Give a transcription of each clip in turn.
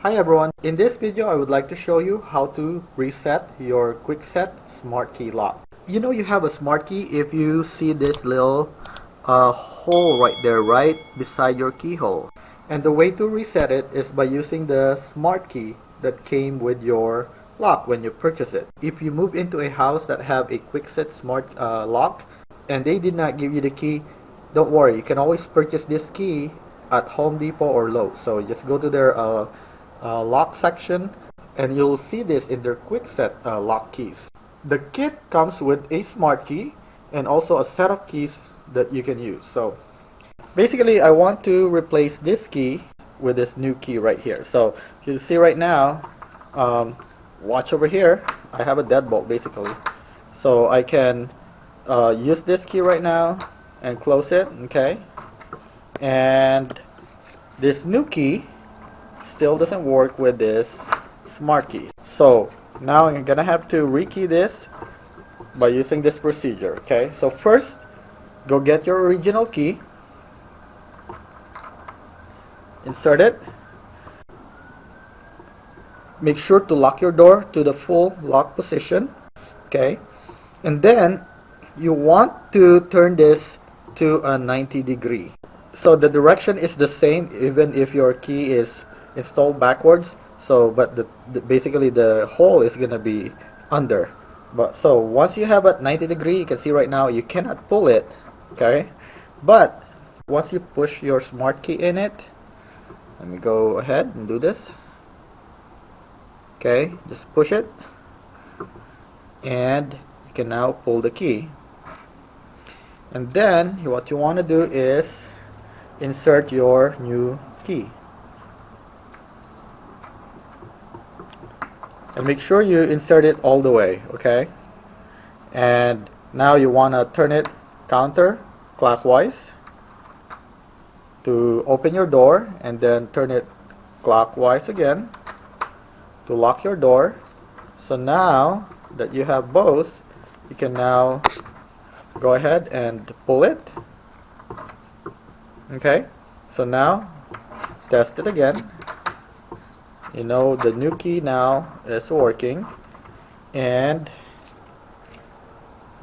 Hi everyone, in this video I would like to show you how to reset your Kwikset Smart Key lock. You know you have a smart key if you see this little hole right there, right beside your keyhole. And the way to reset it is by using the smart key that came with your lock when you purchase it. If you move into a house that have a Kwikset Smart lock and they did not give you the key, don't worry, you can always purchase this key at Home Depot or Lowe's. So just go to their lock section and you'll see this in their Kwikset lock keys. The kit comes with a smart key and also a set of keys that you can use. So basically I want to replace this key with this new key right here. So you see right now, watch over here, I have a deadbolt basically. So I can use this key right now and close it, okay? And this new key still doesn't work with this smart key. So now I'm gonna have to rekey this by using this procedure, okay? So first, go get your original key, insert it, make sure to lock your door to the full lock position, okay? And then you want to turn this to a 90-degree. So the direction is the same even if your key is installed backwards. So but basically the hole is gonna be under. But so once you have a 90-degree, you can see right now you cannot pull it, okay? But once you push your smart key in it, let me go ahead and do this, okay? Just push it and you can now pull the key. And then what you want to do is insert your new key and make sure you insert it all the way, okay? And now you want to turn it counterclockwise to open your door, and then turn it clockwise again to lock your door. So now that you have both, you can now go ahead and pull it. Okay, so now test it again. You know the new key now is working and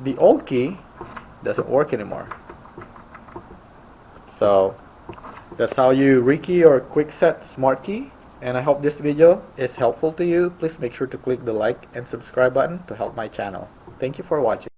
the old key doesn't work anymore. So that's how you rekey your Kwikset Smart Key, and I hope this video is helpful to you. Please make sure to click the like and subscribe button to help my channel. Thank you for watching.